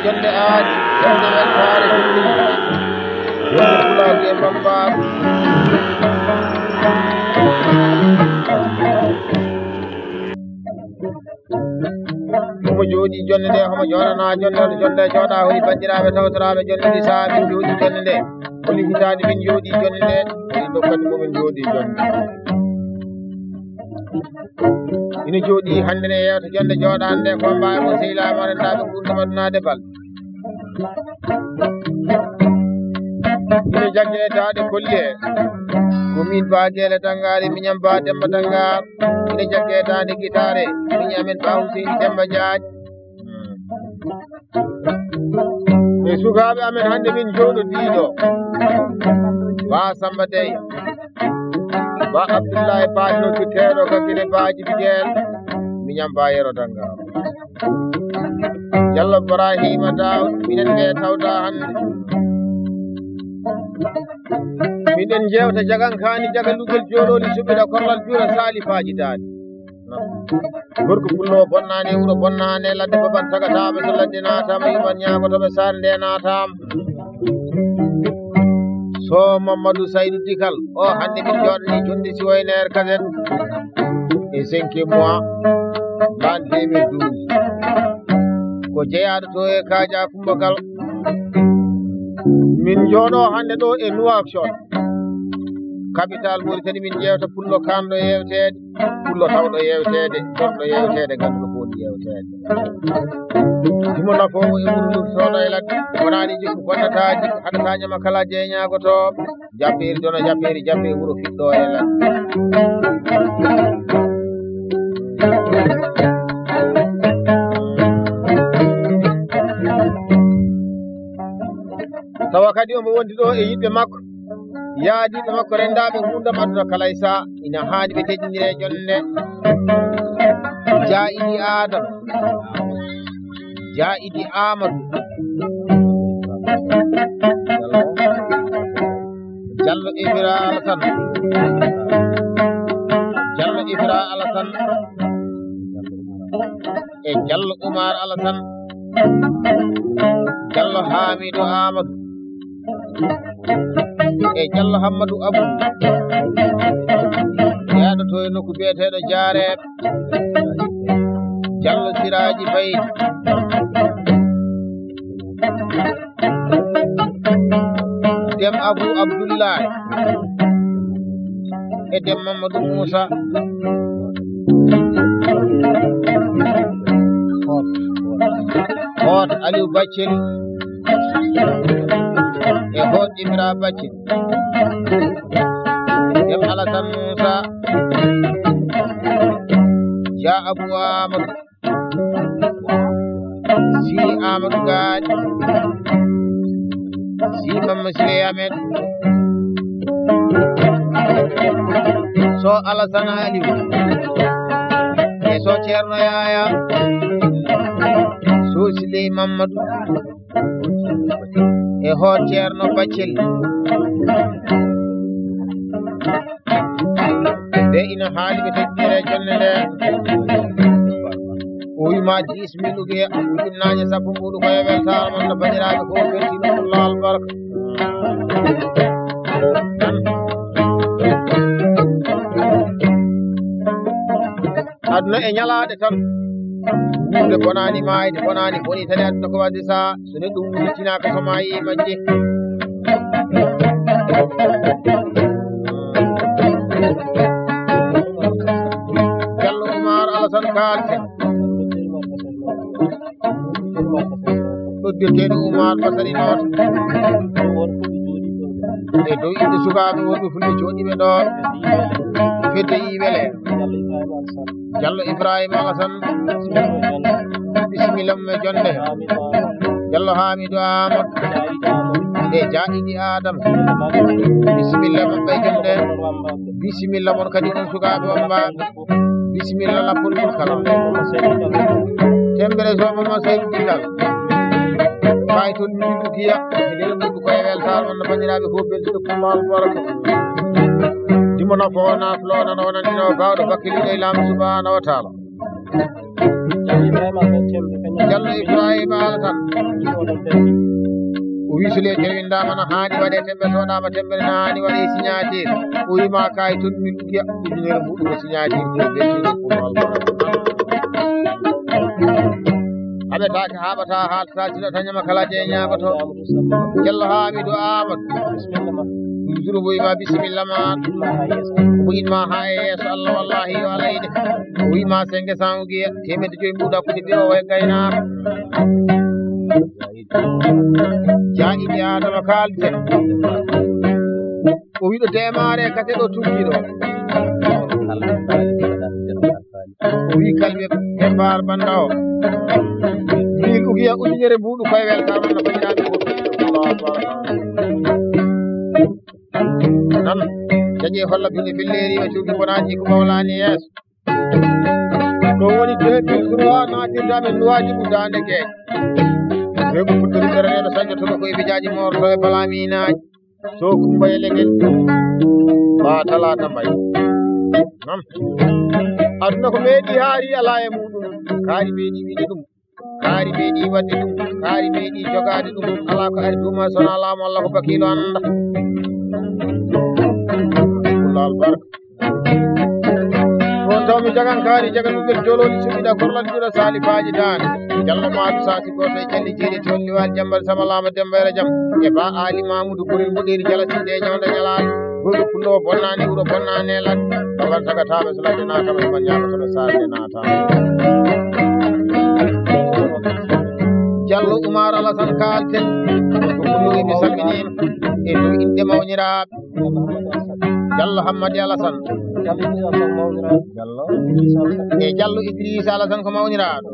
jonde aadi jonde weltare julli jonde Pulaagu e Bambaaru omo jooɗi jonde nde homo jooɗana jonde jonde jooɗa holi bandiraɓe tawtoraɓe jonde ndi saaha min jooɗi jonde nde holi hitande min jooɗi jonde nde holi ɗo kadi momin jooɗi jonde ina jooɗi hande ne yewta jonde jooɗande nde ko mbawi mo sehilaɓe arendaɓe gurdam adunade bal ina jagguetade kolle ko min Ba Geele Dangarou miñam Ba Demba Dangarou ina jagguetade guitare miñi amen Ba Huseyni Demba Diagne e sukaɓe amen hande min jooɗodiɗo Ba Samba Dey Ba Abdoullahi Patino Kitteɗo kakkine Baji Biguel miñam Ba Yero Dangarou Diallo Ibrahima Daw minen ɓe tawta hande miɗen jewta jagankani jagalugel joɗoli suɓiɗa korlal juura salifaji dani gorko pullo bonnani wuuro bonnane ladde baban sagataɓe so ladde natama yuman ñagotoɓe sare nde natama so Mamadou Saidou dihal o hande min joɗani jondi si woyner kaset e 5e mois l'an 2012 ko jeeyaɗo to e Kadia Kumbakal min jooɗo hande ɗo e Nouakchott capital Mauritanie min jewta pullo kanɗo yewtede pullo tawɗo yewtede gonɗo yewtede ganduɗo foodi yewtede timo nafomo e ɓurlurtoɗo e ladde wonani jikku bonnataji haɗata ñama kala jeeñagotoɓe japperi dona japperi jappe wuuro fiɗɗo e ladde tawa kadi omo wondi ɗo e yiɓɓe makko yaadiɓe makko rendaɓe gurdam aduna kala e saha ina haani ɓe teddidire jonde Jaidi Adam Jaidi Amadou Diallo Ibra Alassane Diallo Ibra Alassane e Diallo Oumar Alassane Diallo Hamidou Amadou e Diallo Hammadou Abou yaɗo to e nokku biyeteɗo Jaareɓe Diallo Siraji Faye Dem Abou Abdoullahi e Dem Mamadou Moussa Hot Aliou Baccel e Hot Ibra Baccel Dem Alassane Moussa Ja Abou Amadou Si Amadou Gadi Si Mama Sile Ahmed so Alassane Aliou e so Ceerno Yaya so Siley Mamadou e Hot Ceerno Baccel de ina haali ɓe teddire jonde nde o wima 10 000 uguiya ujunnaje sappo mbuɗu koye weltare mon no bandiraɓe ko weltinoɗullah albarka aduna e ñalaɗe tan wuurde bonani mayde bonani boni tani aduna ko wadde saha so neɗɗo wuuritinaka so ma yi majje Diallo Oumar Alassane kalte ɗoddirteɗo Oumar Basari noto e dow inde sukaɓe wonɓe fulɓe joɗiɓe ɗon fedde yiwele Diallo Ibrahima Alassane bisimilla mum e jonde Jallo Hamidou Amadou e Jaidi Adam bisimilla mon ɓe jomɗen bisimilla mon kadi on sukaɓe on mbaɓe bisimilla lappol mon kala tembere somama Saydou dihal ɓay toon miɗu giya miɗen ɓuɗɗu koye weltare on no bandiraɓe fof belɗiɗo Pulaagu Bondji dimona ko wona flonano wonandino gawɗo bakkiliɗo e laamu subhanahu wa taala Jallo Ibrahima Alassane o wi so le tewindama no haani waɗe tembe toɗama tembere no haani waɗe signature o wima kay toon min ɗugiya ujunere muɗum ko signature ko belɗiɗo Pulaagu haɓetake haɓata haltata sino tañama kala je ñagoto Jallo Hamidou Amadou toujours bo wima bisimilla ma o yinma ha e yeeso Allah wallahi yo alayde o wima 500 ugiya temedde joyi mbuɗa kudi ɓirowo e gaynaka Jaidi Adama kalten o wiɗo demare kate ɗo tuggiɗo o wi kalɓe hembar banda o mil ugiya ujunere mbuɗu koye weltare man no bandiraɓe nan jaƴi holla binde filleri o cuuɗi bonaji ko mawlani yeeso ɗo woni 2003 natirdamen luwaji ɓuddande gueƴe rewɓe puɗɗori ɓereneɗo sañotoɗo koye bijaji morto e balaminaji so kumba e leguel ba talata mbay non aduna ko meeɗi haari ala e muɗum kaari meeɗi wiide ɗum kaari meeɗi wadde ɗum kaari meeɗi jogade ɗum ala ko ari duma sona laamu Allah ko bakilo anda Pulaagu barka on taw mi jagan kaari jagan ɓiɓɓel jololi suɓiɗa korlal ɓiɗo salifaji dane Jallo Madou sasi goto e jalli jeeɗi toon liwali jambal sama lama dembayra jam e ba Ali Mamoudou gorel mboɗeri jalasinde e ñawda ñalade ɓurɗo pullowo bonnani wuuro bonnani e ladde babal tagataɓe so ladde natama e man ñagotoɗo sarde natama Jallo Oumar Alassane kalten ko pullowi mi salminima e dow inde mawniraɓe Jallo Hammadi Alassane e Jallo Idrissa Alassane ko mawniraɗo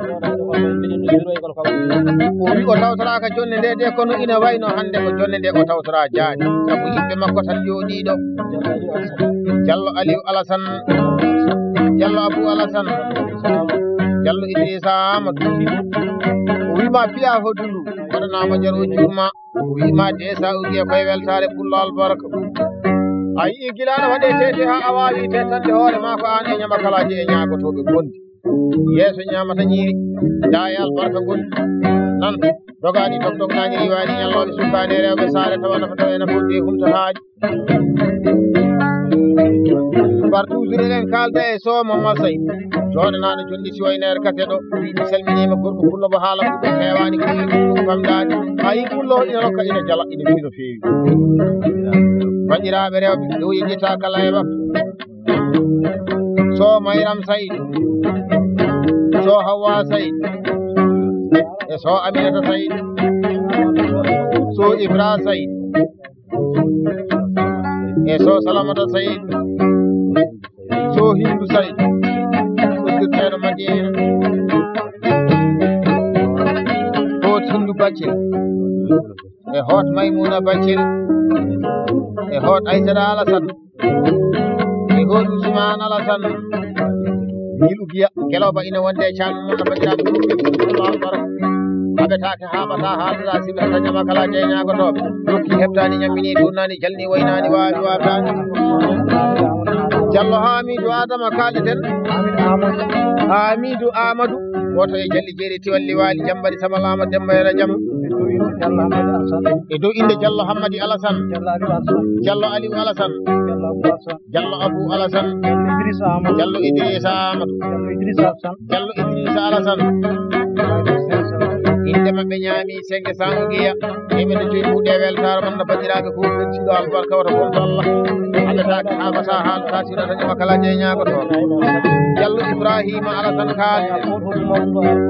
o wi o tawtoraka jonde nde de kono ina wayno hande ko jonde nde o tawtora jaadi sabu yimɓe makko tan jooɗiɗo Jallo Aliou Alassane Jallo Abou Alassane Jallo Idrissa Amadou o wima piya hoddundu waɗanama jaro jurma o wima desa ugiye koye weltare Pulaagu barka a yii gilaɗo waɗe tete ha a wawi tetande hoore ma ko an e ñamakalaji e ñagotoɓe gondi yeeso ñamata ñiiri dayal barka gondi nan dogani dognaji riwani ñalloɓe sukani e rewɓe saare tawa nafa taw ena fodde humta haaji par toujours eɗen kalda e somo masay joɗanaɗo jondi siwaynere kate ɗo mi salminima gorko pullo mo haala ko ɗum hewani ko ɗum famdani a yi pullo ina lokka ina jala ina fi no fewi bandiraɓe rewɓe dow yejjita kala e waktu so Mayram Saydou so Hawa Saydou e so Aminata Saydou so Ibra Saydou e so Salamata Saydou so Hindou Saydou ɓurdirteɗo Madina hot Hindou Baccel e hot Maymouna Baccel e hot Aïssata Alassane e hot Ousmane Alassane miilu giya keloba ina wonde e canum mon no bandiraɓe Pulaagu barka haɓetake haɓata haalata sibi hata ñama kala jeyñagotoɓe dokki heɓtani ñammini turnani jalni waynani wawi wabtani Jallo Hamidou Adama kaliten Hamidou Amadou goto e jalli jeeɗi tiwalli wali jambari samalama dembayra jam e dow inde Jallo Hammadi Alassane Jallo Aliou Alassane Jallo Abou Alassane Jallo Idrissa Amadou Jallo Idrissa Alassane inde maɓɓe ñaami 500 ugiya temedde joyi mbuɗe weltare man no bandiraɓe fof ɓenciɗo albarka wata gonto Allah haɓetake haɓata haalata sino tañama kala jeeñagoto Jallo Ibrahima Alassane kalde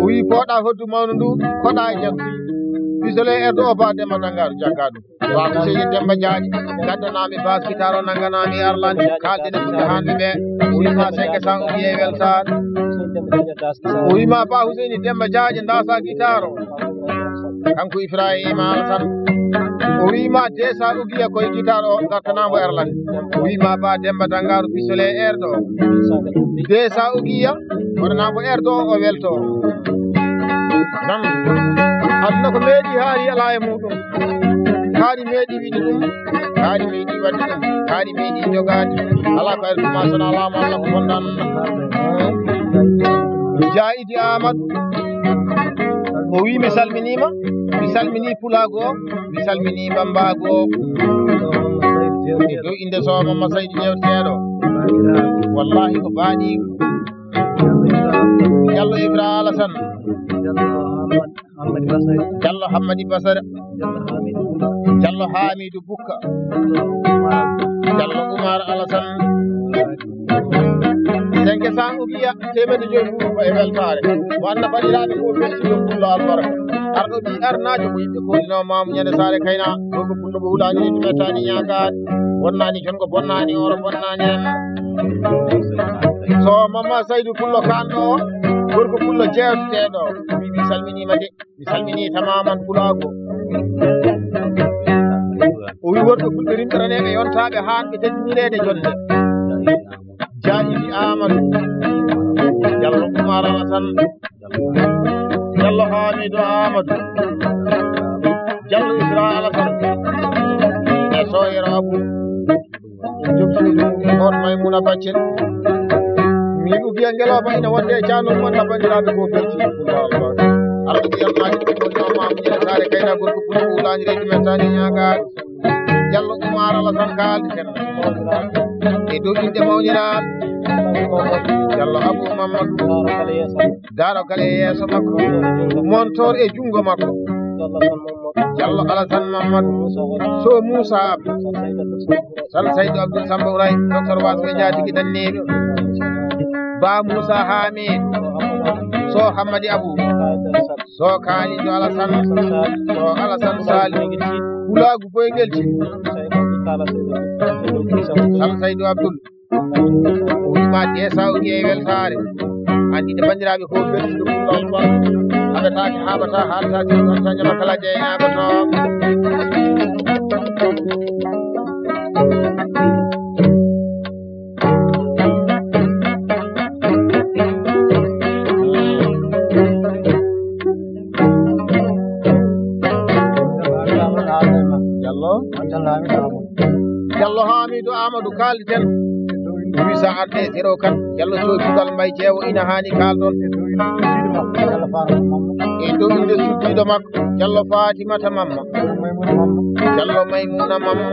o wi poɗa hoddu mawnu ndu koɗa e jaggu pisole erdo o ba Demba Dangarou jaggaɗum wa Ousseyni Demba Diaɗi gaddanami bas guitare o nagganami Arlande kalde ne fuɗɗe hanɓe ɓe o wima 500 ugiye weltare o wima ba Ousseyni Demba Diaɗi dasa guitare o kanko Ibrahima Alassane o wiima desa ugiya koye guitar o gartanamo erlande o wiima ba Demba Dangarou pisole erɗo desa ugiya waɗanamo erɗo o welto nan aduna ko meeɗi haari ala e muɗum haari meeɗi wiide ɗum haari meeɗi wadde ɗum haari meeɗi jogade ala ko erduma sona laamu Allah ko bonɗan Jaidi Amadou o wi mi salmini Pulaagu o mi salmini Bambagu o e dow inde Sow Mamma Saydou jewteɗo wallahi ko baaɗigo Diallo Ibra Alassane Diallo Hammadi Basara Diallo Hamidou Bukka Diallo Oumar Alassane senke sa ugiya temedde joyi ɓuuri ko e weltare mo anna baɗiraɓe ko weltiɗo pullo albarka arɗo ɓi arnajo ko yimɓe kolino mamu ñande sare kayna ɗo pullo mo hulani redu mettani ñagade bonnani jonko bonnani oro bonnani en so Mamma Saydou pullo kanɗo o gorko pullo jewteteɗo mi salminima de mi salmini tamaman Pulaagu o wi worɓe fulɓe rimɓeraneɓe yontaɓe hanɓe teddinirede jonde Jaidi Amadou Diallo Oumar Alassane Diallo Hamidou Amadou Diallo Ibra Alassane e Soyero Abou jobsuudu on Maymuna Baccel mi ugiya ngeloba ina wonde e canol wonta bandiraɓe ko belti arɗo ɓiyammaji ɗo mamuñene sare kayna gorko pullo wulani reji men tani ñagade Diallo Oumar Alassane kaldi ten e dow inde mawniraɓe Diallo Abou Mamadou daro kala e yeeso makko montor e jungo makko Diallo Alassane Mamadou Sow Moussa Abdou Sal Saydou Abdoul Samba Ouray docteur Wasɓe Diatigi danneɓe Ba Moussa Hamid Sow Hammadi Abou Sow Kalidou Alassane Sow Alassane Sali Pulaagu Boyguel Ti Sal Saydou Abdoul o wima desa ugi e weltare andi de bandiraɓe ko beltiɗo pullo albarka haɓetake haɓata haaltake gonta ñama kala jeynaɓe to Diallo Hamidou Amadou kaldi ten wi sa arde zéro kan Diallo Sow bugal mbay jeewo ina hani kaldon e dow inde suddiɗo makko Diallo Fatimata Mamma Diallo Maymuna Mamma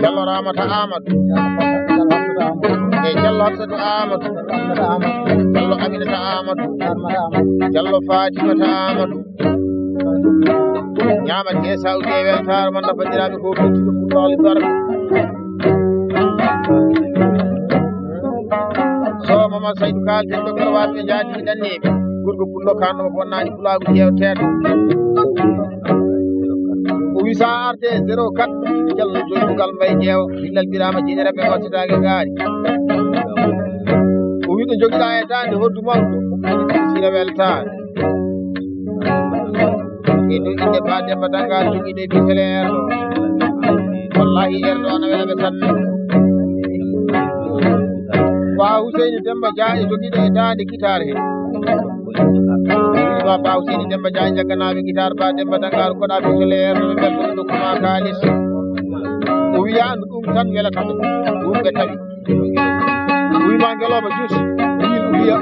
Diallo Ramata Amadou e Diallo Hafsatou Amadou Diallo Aminata Amadou Diallo Fatimata Amadou ñama desa ugi e weltare man bandiraɓe ko beltiɗo pullo albarka Sow Mamma Saydou kalten docteur Wasɓe Diatigi danneɓe gorko pullo kanɗo mo bonnani Pulaagu jewteɗo o wi sa arte 04 Diallo joyi bugal mbay jeewo billal birama jeñereɓe wattitake gaari o wi ɗo joguiɗa e dande hoddu mawɗo sira weltare e ɗo inde Ba Demba Dangarou joguiɗo e bisele erɗo wallahi erɗo ana welaɓe sanne Ba Husseini Demba Dia e joguiɗo e dande guitare he wima Ba Husseini Demba Dia jagganaɓe guitare Ba Demba Dangarou koɗa bisele erɗo ɓe beltoɓe dokkuma kalis o wiya andu ɗum tan welataɓe ɗum ɓe tawi wima ngeloba juusi wiɗo wiya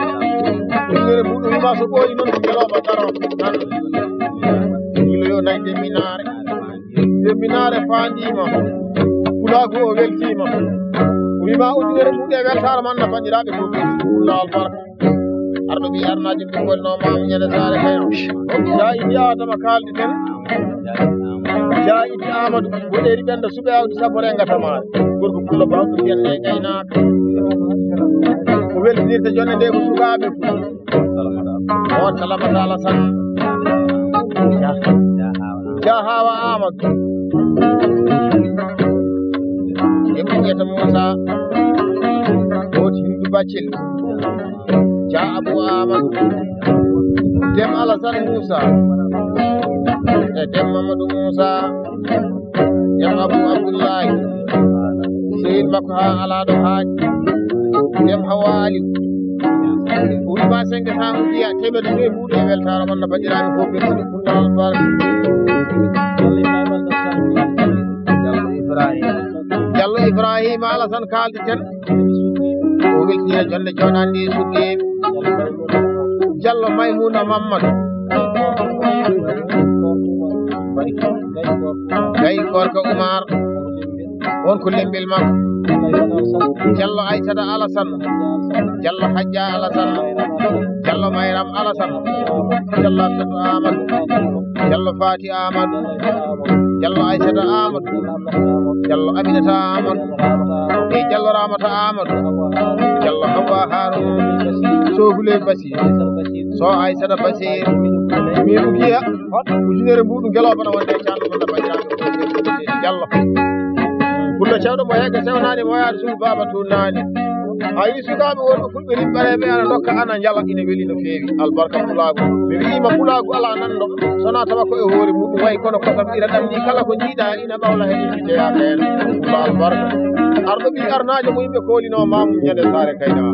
ujunere muɗum wima so ɓooyi noon ko ngeloba daro tan yo nayi deminare fandima Pulaagu o weltima wima ujunere muɗe weltare man na bandiraɓe ko pullo albarka arɗo ɓi arnaji ɗum golno mamu ñande sare kayo Jaidi Adama kaldi ten Jaidi Amadou woɗeri ɓenda suɓe awdi sabore gatamare gorko pullo bawɗo fiyenne gaynaka o weltinirta jonde nde ko sukaɓe on Salamata Alassane Jahawa Amadou e ɓuƴeta Moussa woti Hindu Baccel Dia Abou Amadou Dem Alassane Moussa dem Mamadou Moussa dem Abou Abdoulaye Seyid makko ha alaɗo haaji dem Hawa Aliou Uliba 500 ujiya temeɗe joyi ɓuuɗo e weltare mon no bandiraɓe fof ɓe ɗum punnal barke Diallo Ibrahima Alassane kalditen o weltini jonde joɗandi suddeɓe Diallo Maymouna Mamadou Gaye Gorko Oumar wonko lembel makko Diallo Aissata Alassane Diallo Hadja Alassane Diallo Mayram Alassane Diallo Abdou Amadou Diallo Fati Amadou Diallo Aissata Amadou Diallo Aminata Amadou e Diallo Ramata Amadou Diallo Hawa Haroun Sogule Basir so Aissata Basir mi ugiya ujunere mbuɗu gelobana wonde canɗo wonde bandiraɓe Diallo Pullo cewɗo mo hegge sewnani mo yaade suudu baba tunnani ayi sukaɓe wonɓe fulɓe rimɓareɓe ana dokka ana jala ina weeli no feewi albarka Pulaagu mi wiima Pulaagu ala nanɗo sona tawa ko e hoore muɗum wayi kono kosam ira ɗam ni kala ko jiiɗa ina ɓawla hen jeeyaɓe hen Pullo albarka arɗo ɓi arnajo mo yimɓe kolino mamum ñande saare kaynawa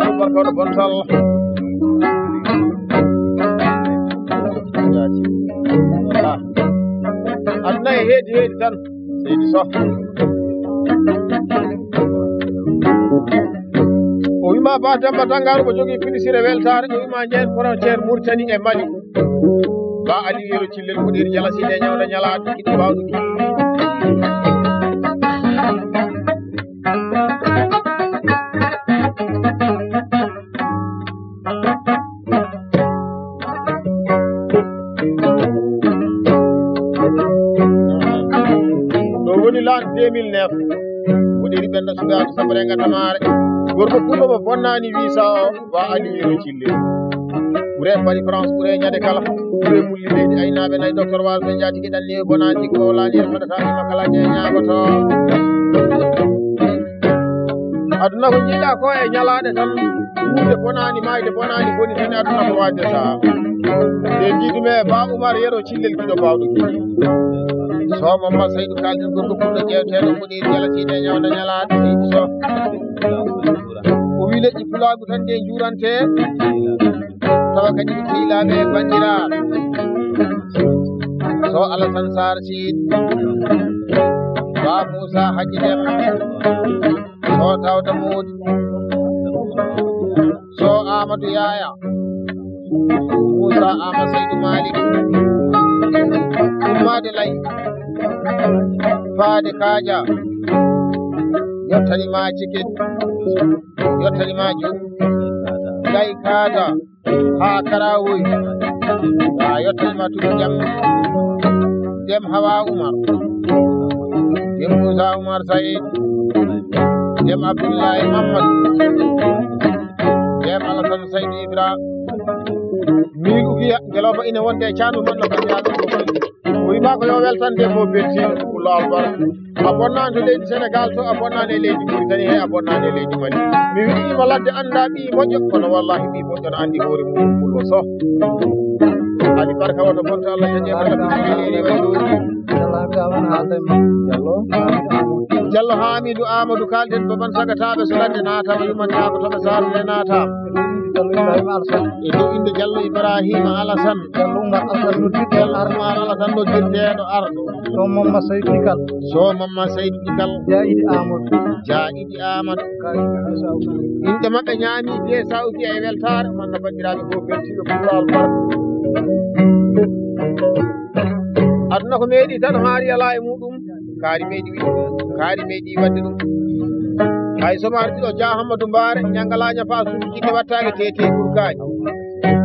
albarka waɗa bontallah aduna e heedi tan seydi Sow o wima Ba Demba Dangarou ko jogui pinisire weltare o wima ñen frontiére Mauritanie e Mali Ba Ali Yero Cillel Koɗiri jalaside ñawda ñalaɗo kiɗi bawɗo ki ɗo woni lan 2009 woɗiri ɓenda sugaɓe sabrenga tamare gorko pullo mo bonnani visa o Ba Ali Yero Cillel ɓuure mbaɗi France ɓuure ñande kala ɓuure mulli leydi aynaɓe nayi docteur wal ɓe jaati kiɗan ni bonani ko wawlani yer faɗatani makalaje ñagoto aduna ko jiiɗa ko e ñalaɗe tan wuude bonani mayde bonani boni tan aduna ko wadde saha e jiiɗume Ba Oumar Yero Cillel kiɗo bawɗo kiɗi so mamma Saydou kalden gorko pullo ƴewteɗo moɗiri jalatide ñawda ñalaɗe seydi Sow o wi leƴƴi Pulaagu tan de jurante tawa kadi ko hiilaɓe bandiraɓe so Alassane Sar Sidi Ba Moussa Hadji Deme so Tawda Modi so Amadou Yaya Moussa Ama Seydou Malik Ummade Lay Faade Kaja yottanima Cikin yottanima Jum Gay Kaja ha Karawoy yottanima Tudu Dem Hawa Oumar Dem Moussa Oumar Saïd Dem Abdoulaye Mamadou Dem Alassane Saydou Ibra min ugiya geloba ina wonde e canum mon no bandiraɓe o wima ko yo weltande fof beltino Pullo albarka a bonnani to leydi Sénégal to a bonnani e leydi Mauritanie he a bonnani e leydi Mali mi wiima ladde anda ɓi moƴƴo kono wallahi ɓi moƴƴo no andi hoore mum Pullo Sow ali barka woto bonto Allah jaƴeɓaɗaɓiɗiɗi Diallo Hamidou Amadou kalden baban sagataɓe so ladde natama yumantama toɓe sarde natama e dow inde Diallo Ibrahima Alassane Diallo Oumar Alassane no dirteɗo arɗo so Mamma Saydou Dikal Jaiɗi Amadou inde mabɓe ñaami de sawdi e weltare manno bandiraɓe fof beltiɗo Pullo albarka aduna ko meeɗi tan haari ala e muɗum kaari meeɗi wadde ɗum hay somo artiɗo Dia Hammadou Mbare ñangalaña fa suudu jikke wattake tete ɓurkaji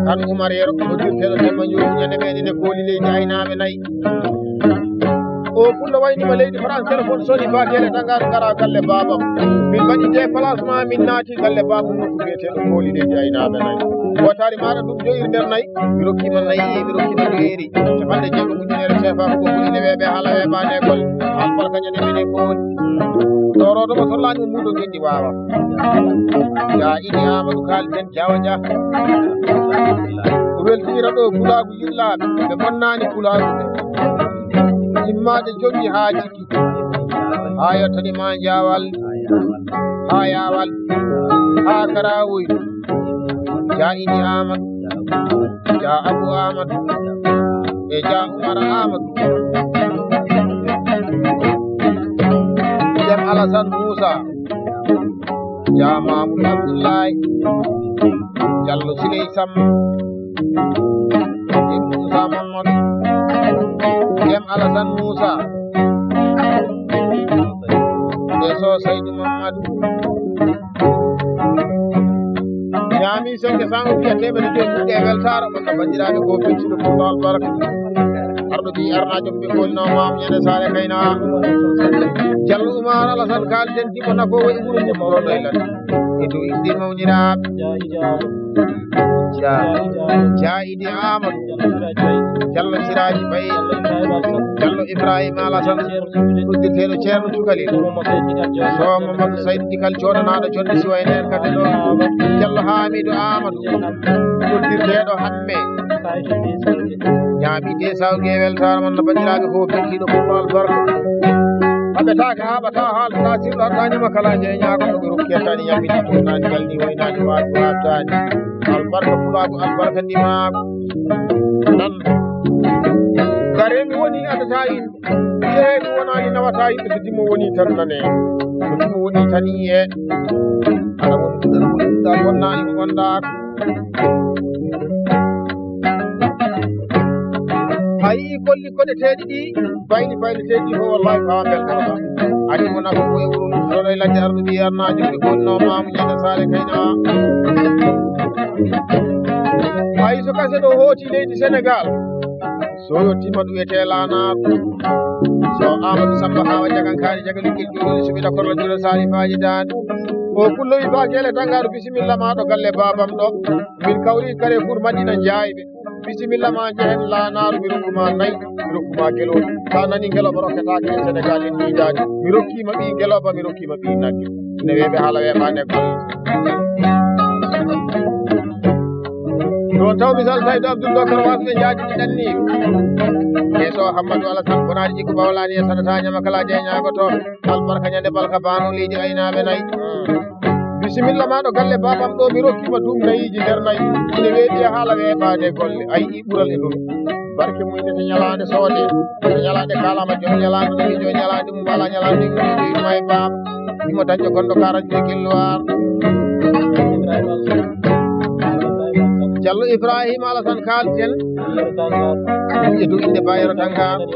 kan Oumar Yero no dirteɗo Demba Joogu ñande meɗen e kooli leydi aynaɓe nayyi o Pullo waynima leydi France téléphone soni batele Dangarou gara galle babam min mbaɗi déplacement min naati galle babam nokku biyeteɗo kooli leydi aynaɓe nayyi wotari maɗa ɗum joyir nder nayyi mi rokkima nayyi mi rokkima joyeri capanɗe jeegom ujunere CFA ko ɓuurine weeɓe haala weeɓane golle albarka ñande minen ko woni toroɗo mo sollani mo muɗo geɗɗi wawa ya ini Amadou kalden Diawa Dia o weltinira ɗo Pulaagu yillaɓe ɓe bonnani Pulaagu ɓe maade jongi haa jikki haa yottani ma jaawal haa yaawal haa karawoy ja idi amadou ja abou amadou e ja oumar amadou dem alassane moussa ja mamoudou abdoullahi diallo siley sam e moussa mamadou dem alassane moussa e so saidou mamadou ñaami senke sango fiya temedde joyi ɓuuɗe weltare gonno bandiraɓe ko becciɗo pullo albarka arɗo bi arnajo ɓe golnoma ñande sare kayna diallo oumar alassane kalten timo nafo wayi wuuro mum ɗo laylan e dow inde mawniraɓe ja idi amadou diallo siraji bayi diallo ibrahima alassane uddirteɗo ceerno cukalel so mamadou saydou dikal coɗanaɗo jonde siwayne en kadi ɗo diallo hamidou amadou uddirteɗo hamme ñaami de sawge weltare mon no bandiraɓe ko fettiɗo pullo albarka haɓetake haɓata haalata sirɗo haɗanima kala jeeñagoɗo ɓe rokki attani yammini tonani galni woynani waɗu wattani albarka pulaagu albarka ndimago nan garemi woni adata yimɓe yeemi wonani nawata yimɓe so dimo woni tan nane so dimo woni tan yiye aɗa woni ɗuɗɗa wonɗuɗa wonnani ko gondaka a yii kolli koɗeteɗi ɗi bayli bayleteɗi ɗi fo wallahi fawa beltoɗa adi wona ko koye wuro ɗoɗo e ladde arɗo mbi arnajo ɓe gonnomamu ñande sare kayna hay so kase ɗo hooti leydi sénégal so yettima ɗum wiyete lanaɗo so amadou samba hawa jagankari jaga liggel juuɗole suɓiɗa korla juuɗe salifaji dande o pullowi ba Geele Dangarou bisimilla ma ɗo galle babam ɗo min kawri kare pour madina jayɓe bisimilla ma jehen lanaɗo mi rokkuma nayyi mi rokkuma gueloɓe sa nani gueloɓe rokketake e sénégal en ɗidani mi rokkima ɓi gueloɓa mi rokkima ɓi nagge ine weɓe haala weɓande golle ɗon taw misal saydou abdoul dokar wasɓe jaaji ɗiɗanni e so hammadou alassane bonaɗi jikko bawlani e sanata ñama kala jeeñagoto albarka ñande balka bano leydi aynaɓe nayyi bisimilla maɗo galle babam ɗo mi rokkima dum nayiji nder nayyi ine weeɓi e haala weɓade golle ayi i ɓuural e ɗum barke muyde to ñalade soode to ñalade kalama jom ñalade ɗum jo ñalade mum wala ñalade ɗum joyima e baba imo dañƴo gonɗo 42 killoir diallo ibrahima alassane kalten e dow inde bayero Dangarou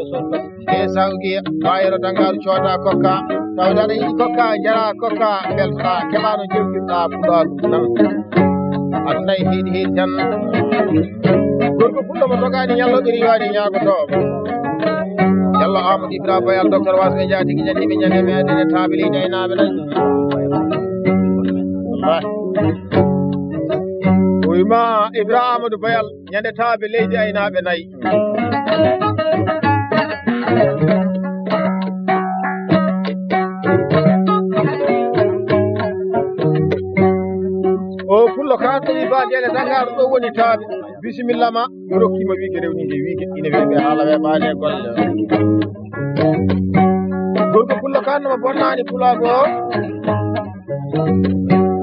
e sawgi bayero Dangarou cooda kokka tawde aɗa yiɗi kokka jara kokka beltoɗa keɓano jewtirɗa pulaagu nan aɗa nayi heeɗi heeɗi tan gorko pullo mo togani ñalloɓe riwani ñagotoɓe diallo amadou ibrahima bayal docteur wasɓe jatigi janniɓe ñande meɗen e taabilide aynaɓe nayi wallahi wima ibrahima amadou bayal ñande taabe leydi aynaɓe nayyi o pullo kanɗo wi ba Geele Dangarou ɗo woni taaɓe bisimilla ma mi rokkima wiike rewnide wiike ine weɓe haala weɓade golle gorko pullo kanɗoma bonnani pulaagu o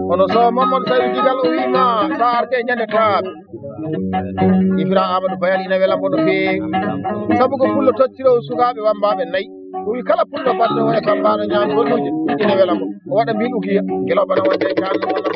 kono so mamadou saydou digal o wima sa arte ñande taaɓe ifra amadou bayal ina welambo no feewi saabu ko pullo tottiro sukaɓe wambaɓe nayyi o wi kala pullo baɗɗo wone sambano ñaam golluje ina welambo o waɗa mbil ukiya gueloɓana wonde kanno walla